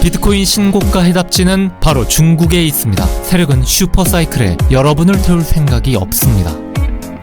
비트코인 신고가 해답지는 바로 중국에 있습니다. 세력은 슈퍼사이클에 여러분을 태울 생각이 없습니다.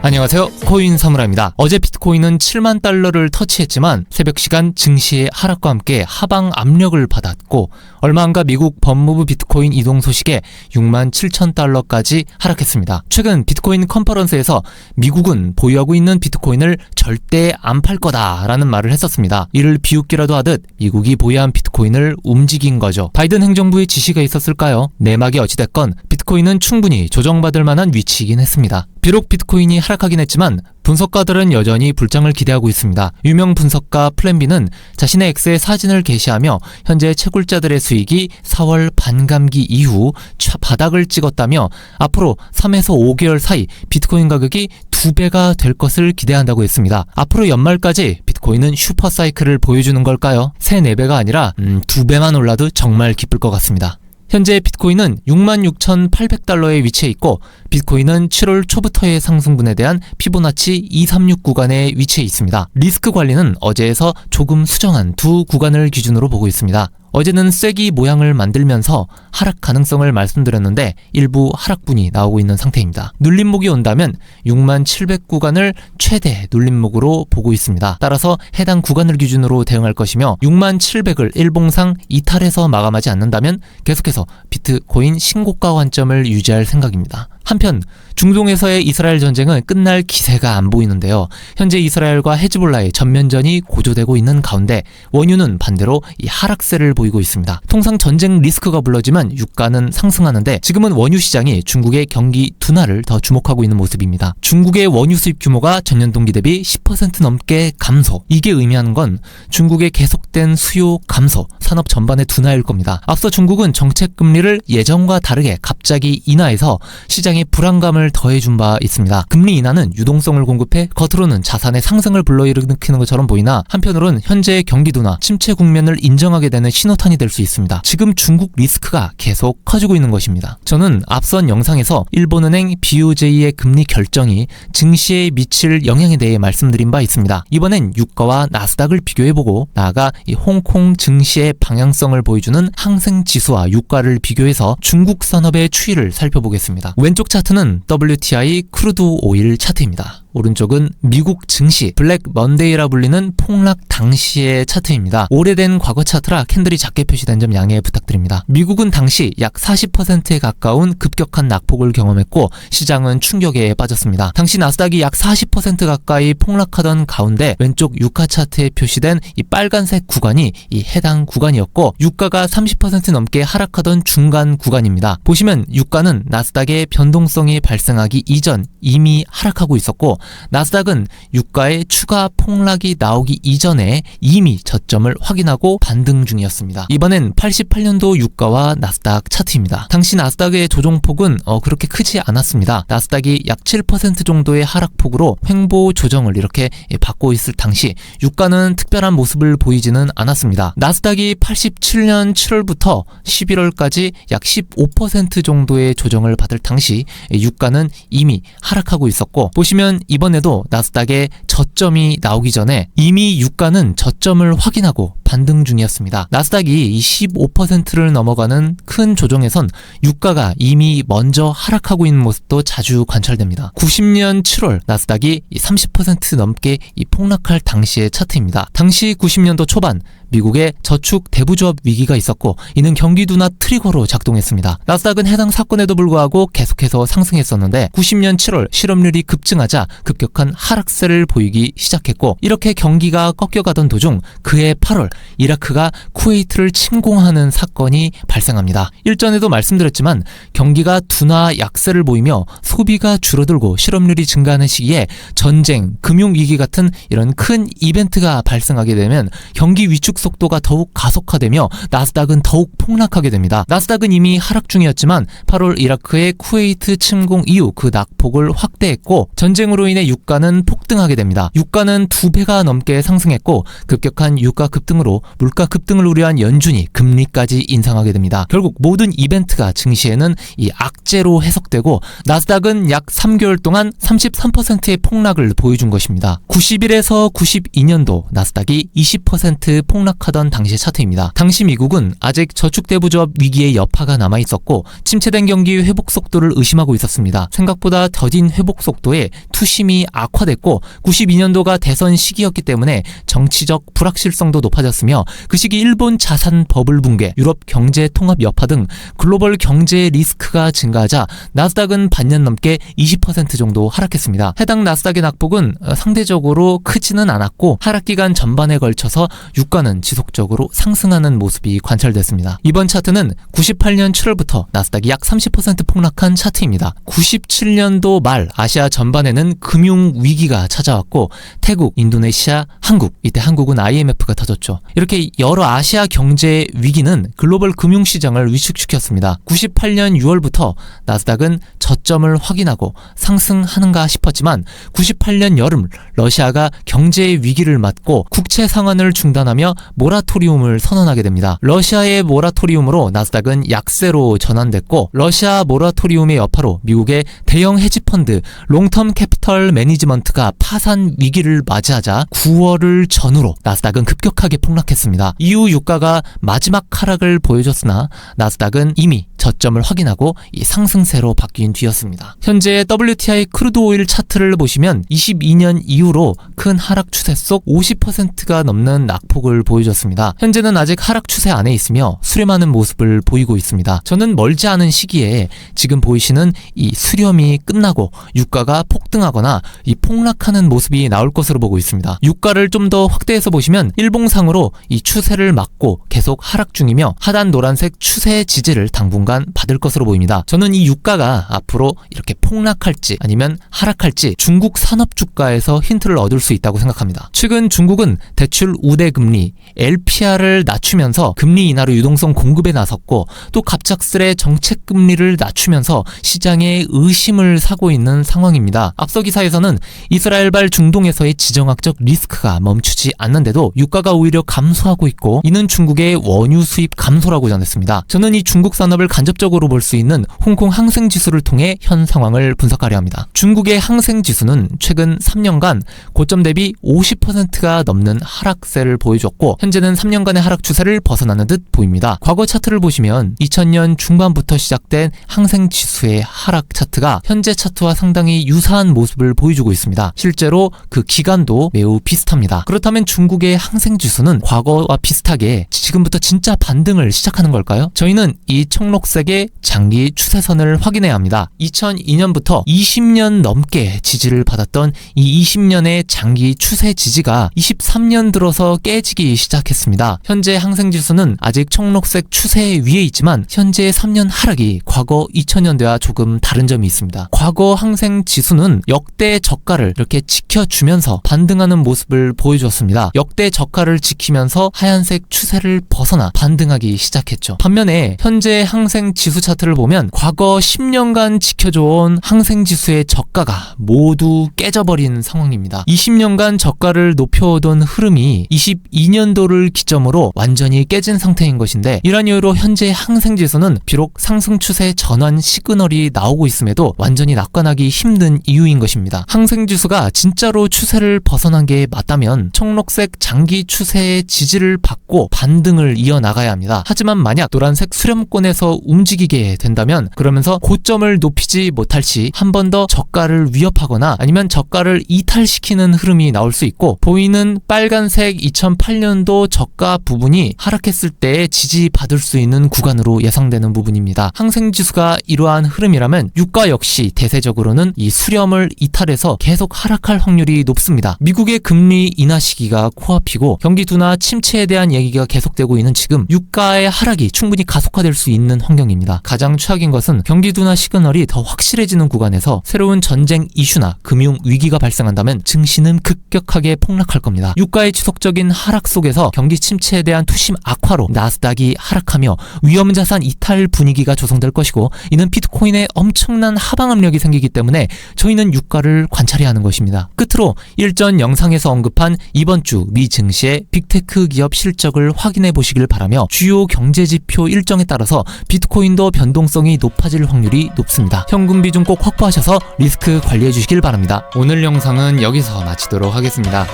안녕하세요, 코인 사무라입니다. 어제 비트코인은 7만 달러를 터치했지만 새벽 시간 증시의 하락과 함께 하방 압력을 받았고 얼마 안가 미국 법무부 비트코인 이동 소식에 6만 7천 달러까지 하락했습니다. 최근 비트코인 컨퍼런스에서 미국은 보유하고 있는 비트코인을 절대 안 팔 거다라는 말을 했었습니다. 이를 비웃기라도 하듯 미국이 보유한 비트코인을 움직인 거죠. 바이든 행정부의 지시가 있었을까요? 내막이 어찌됐건 비트코인은 충분히 조정받을 만한 위치이긴 했습니다. 비록 비트코인이 하락하긴 했지만 분석가들은 여전히 불장을 기대하고 있습니다. 유명 분석가 플랜비는 자신의 X에 사진을 게시하며 현재 채굴자들의 수익이 4월 반감기 이후 바닥을 찍었다며 앞으로 3에서 5개월 사이 비트코인 가격이 2배가 될 것을 기대한다고 했습니다. 앞으로 연말까지 비트코인은 슈퍼사이클을 보여주는 걸까요? 3, 4배가 아니라 2배만 올라도 정말 기쁠 것 같습니다. 현재 비트코인은 66,800달러에 위치해 있고 비트코인은 7월 초부터의 상승분에 대한 피보나치 236 구간에 위치해 있습니다. 리스크 관리는 어제에서 조금 수정한 두 구간을 기준으로 보고 있습니다. 어제는 쐐기 모양을 만들면서 하락 가능성을 말씀드렸는데 일부 하락분이 나오고 있는 상태입니다. 눌림목이 온다면 6만 700 구간을 최대 눌림목으로 보고 있습니다. 따라서 해당 구간을 기준으로 대응할 것이며 6만 700을 일봉상 이탈해서 마감하지 않는다면 계속해서 비트코인 신고가 관점을 유지할 생각입니다. 한편 중동에서의 이스라엘 전쟁은 끝날 기세가 안 보이는데요. 현재 이스라엘과 헤즈볼라의 전면전이 고조되고 있는 가운데 원유는 반대로 이 하락세를 보이고 있습니다. 통상 전쟁 리스크가 불러지만 유가는 상승하는데 지금은 원유 시장이 중국의 경기 둔화를 더 주목하고 있는 모습입니다. 중국의 원유 수입 규모가 전년 동기 대비 10% 넘게 감소. 이게 의미하는 건 중국의 계속된 수요 감소, 산업 전반의 둔화일 겁니다. 앞서 중국은 정책 금리를 예전과 다르게 갑자기 인하해서 시장에 불안감을 더해준 바 있습니다. 금리 인하는 유동성을 공급해 겉으로는 자산의 상승을 불러일으키는 것처럼 보이나 한편으로는 현재의 경기 둔화, 침체 국면을 인정하게 되는 신호탄이 될 수 있습니다. 지금 중국 리스크가 계속 커지고 있는 것입니다. 저는 앞선 영상에서 일본은행 BOJ의 금리 결정이 증시에 미칠 영향에 대해 말씀드린 바 있습니다. 이번엔 유가와 나스닥을 비교해보고 나아가 이 홍콩 증시의 방향성을 보여주는 항생지수와 유가를 비교해서 중국 산업의 추이를 살펴보겠습니다. 왼쪽 차트는 WTI 크루드 오일 차트입니다. 오른쪽은 미국 증시 블랙 먼데이라 불리는 폭락 당시의 차트입니다. 오래된 과거 차트라 캔들이 작게 표시된 점 양해 부탁드립니다. 미국은 당시 약 40%에 가까운 급격한 낙폭을 경험했고 시장은 충격에 빠졌습니다. 당시 나스닥이 약 40% 가까이 폭락하던 가운데 왼쪽 유가 차트에 표시된 이 빨간색 구간이 이 해당 구간이었고 유가가 30% 넘게 하락하던 중간 구간입니다. 보시면 유가는 나스닥의 변동성이 발생하기 이전 이미 하락하고 있었고 나스닥은 유가의 추가 폭락이 나오기 이전에 이미 저점을 확인하고 반등 중이었습니다. 이번엔 88년도 유가와 나스닥 차트입니다. 당시 나스닥의 조정폭은 그렇게 크지 않았습니다. 나스닥이 약 7% 정도의 하락폭으로 횡보 조정을 이렇게 받고 있을 당시 유가는 특별한 모습을 보이지는 않았습니다. 나스닥이 87년 7월부터 11월까지 약 15% 정도의 조정을 받을 당시 유가는 이미 하락하고 있었고 보시면 이번에도 나스닥의 저점이 나오기 전에 이미 유가는 저점을 확인하고 반등 중이었습니다. 나스닥이 이 15%를 넘어가는 큰 조정에선 유가가 이미 먼저 하락하고 있는 모습도 자주 관찰됩니다. 90년 7월 나스닥이 30% 넘게 이 폭락할 당시의 차트입니다. 당시 90년도 초반 미국의 저축 대부조합 위기가 있었고 이는 경기 둔화 트리거로 작동했습니다. 나스닥은 해당 사건에도 불구하고 계속해서 상승했었는데 90년 7월 실업률이 급증하자 급격한 하락세를 보이기 시작했고 이렇게 경기가 꺾여가던 도중 그해 8월 이라크가 쿠웨이트를 침공하는 사건이 발생합니다. 일전에도 말씀드렸지만 경기가 둔화 약세를 보이며 소비가 줄어들고 실업률이 증가하는 시기에 전쟁, 금융위기 같은 이런 큰 이벤트가 발생하게 되면 경기 위축 속도가 더욱 가속화되며 나스닥은 더욱 폭락하게 됩니다. 나스닥은 이미 하락 중이었지만 8월 이라크의 쿠웨이트 침공 이후 그 낙폭을 확대했고 전쟁으로 인해 유가는 폭등하게 됩니다. 유가는 2배가 넘게 상승했고 급격한 유가 급등으로 물가 급등을 우려한 연준이 금리까지 인상하게 됩니다. 결국 모든 이벤트가 증시에는 이 악재로 해석되고 나스닥은 약 3개월 동안 33%의 폭락을 보여준 것입니다. 91에서 92년도 나스닥이 20% 폭락 폭락하던 당시의 차트입니다. 당시 미국은 아직 저축대부조합 위기의 여파가 남아있었고 침체된 경기 회복 속도를 의심하고 있었습니다. 생각보다 더딘 회복 속도에 투심이 악화됐고 92년도가 대선 시기였기 때문에 정치적 불확실성도 높아졌으며 그 시기 일본 자산 버블 붕괴, 유럽 경제 통합 여파 등 글로벌 경제 리스크가 증가하자 나스닥은 반년 넘게 20% 정도 하락했습니다. 해당 나스닥의 낙폭은 상대적으로 크지는 않았고 하락 기간 전반에 걸쳐서 유가는 지속적으로 상승하는 모습이 관찰됐습니다. 이번 차트는 98년 7월부터 나스닥이 약 30% 폭락한 차트입니다. 97년도 말 아시아 전반에는 금융 위기가 찾아왔고 태국, 인도네시아, 한국, 이때 한국은 IMF가 터졌죠. 이렇게 여러 아시아 경제 위기는 글로벌 금융시장을 위축시켰습니다. 98년 6월부터 나스닥은 저점을 확인하고 상승하는가 싶었지만 98년 여름 러시아가 경제 위기를 맞고 국채 상환을 중단하며 모라토리움을 선언하게 됩니다. 러시아의 모라토리움으로 나스닥은 약세로 전환됐고 러시아 모라토리움의 여파로 미국의 대형 헤지펀드 롱텀 캐피털 매니지먼트가 파산 위기를 맞이하자 9월을 전후로 나스닥은 급격하게 폭락했습니다. 이후 유가가 마지막 하락을 보여줬으나 나스닥은 이미 저점을 확인하고 이 상승세로 바뀐 뒤였습니다. 현재 WTI 크루드 오일 차트를 보시면 22년 이후로 큰 하락 추세 속 50%가 넘는 낙폭을 보여줬습니다. 현재는 아직 하락 추세 안에 있으며 수렴하는 모습을 보이고 있습니다. 저는 멀지 않은 시기에 지금 보이시는 이 수렴이 끝나고 유가가 폭등하거나 이 폭락하는 모습이 나올 것으로 보고 있습니다. 유가를 좀 더 확대해서 보시면 일봉상으로 이 추세를 막고 계속 하락 중이며 하단 노란색 추세 지지를 당분간 받을 것으로 보입니다. 저는 이 유가가 앞으로 이렇게 폭락할지 아니면 하락할지 중국 산업주가에서 힌트를 얻을 수 있다고 생각합니다. 최근 중국은 대출 우대 금리 LPR을 낮추면서 금리 인하로 유동성 공급에 나섰고 또 갑작스레 정책 금리를 낮추면서 시장에 의심을 사고 있는 상황입니다. 앞서 기사에서는 이스라엘발 중동에서의 지정학적 리스크가 멈추지 않는데도 유가가 오히려 감소하고 있고 이는 중국의 원유 수입 감소라고 전했습니다. 저는 이 중국 산업을 간접적으로 볼 수 있는 홍콩 항생지수를 통해 현 상황을 분석하려 합니다. 중국의 항생지수는 최근 3년간 고점 대비 50%가 넘는 하락세를 보여줬고 현재는 3년간의 하락 추세를 벗어나는 듯 보입니다. 과거 차트를 보시면 2000년 중반부터 시작된 항생지수의 하락 차트가 현재 차트와 상당히 유사한 모습을 보여주고 있습니다. 실제로 그 기간도 매우 비슷합니다. 그렇다면 중국의 항생지수는 과거와 비슷하게 지금부터 진짜 반등을 시작하는 걸까요? 저희는 이 청록색의 장기 추세선을 확인해야 합니다. 2002년부터 20년 넘게 지지를 받았던 이 20년의 장기 추세 지지가 23년 들어서 깨지기 시작했습니다. 현재 항생지수는 아직 청록색 추세 위에 있지만 현재의 3년 하락이 과거 2000년대와 조금 다른 점이 있습니다. 과거 항생지수는 역대 저가를 이렇게 지켜주면서 반등하는 모습을 보여주었습니다. 역대 저가를 지키면서 하얀색 추세를 벗어나 반등하기 시작했죠. 반면에 현재 항생지수 차트를 보면 과거 10년간 지켜줘온 항생지수의 저가가 모두 깨져버린 상황입니다. 20년간 저가를 높여오던 흐름이 22년도를 기점으로 완전히 깨진 상태인 것인데 이런 이유로 현재 항생지수는 비록 상승 추세 전환 시그널이 나오고 있음에도 완전히 낙관하기 힘든 이유인 것입니다. 항생지수가 진짜로 추세를 벗어난 게 맞다면 청록색 장기 추세의 지지를 받고 반등을 이어나가야 합니다. 하지만 만약 노란색 수렴권에서 움직이게 된다면 그러면서 고점을 높이지 못할 시 한 번 더 저가를 위협하거나 아니면 저가를 이탈시키는 흐름이 나올 수 있고 보이는 빨간색 2008년도 저가 부분이 하락했을 때 지지받을 수 있는 구간으로 예상되는 부분입니다. 항생지수가 이러한 흐름이라면 유가 역시 대세적으로는 이 수렴을 이탈해서 계속 하락할 확률이 높습니다. 미국의 금리 인하 시기가 코앞이고 경기 둔화 침체에 대한 얘기가 계속되고 있는 지금 유가의 하락이 충분히 가속화될 수 있는 환경입니다. 가장 최악인 것은 경기 둔화 시그널이 더 확실해지는 구간에서 새로운 전쟁 이슈나 금융 위기가 발생한다면 증시는 급격하게 폭락할 겁니다. 유가의 지속적인 하락 속에서 경기 침체에 대한 투심 악화로 나스닥이 하락하며 위험자산 이탈 분위기가 조성될 것이고 이는 비트코인에 엄청난 하방 압력이 생기기 때문에 저희는 유가를 관찰해야 하는 것입니다. 끝으로 일전 영상에서 언급한 이번 주 미 증시의 빅테크 기업 실적을 확인해 보시길 바라며 주요 경제지표 일정에 따라서 비트코인 비트코인도 변동성이 높아질 확률이 높습니다. 현금 비중 꼭 확보하셔서 리스크 관리해 주시길 바랍니다. 오늘 영상은 여기서 마치도록 하겠습니다.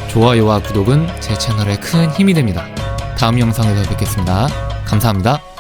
좋아요와 구독은 제 채널에 큰 힘이 됩니다. 다음 영상에서 뵙겠습니다. 감사합니다.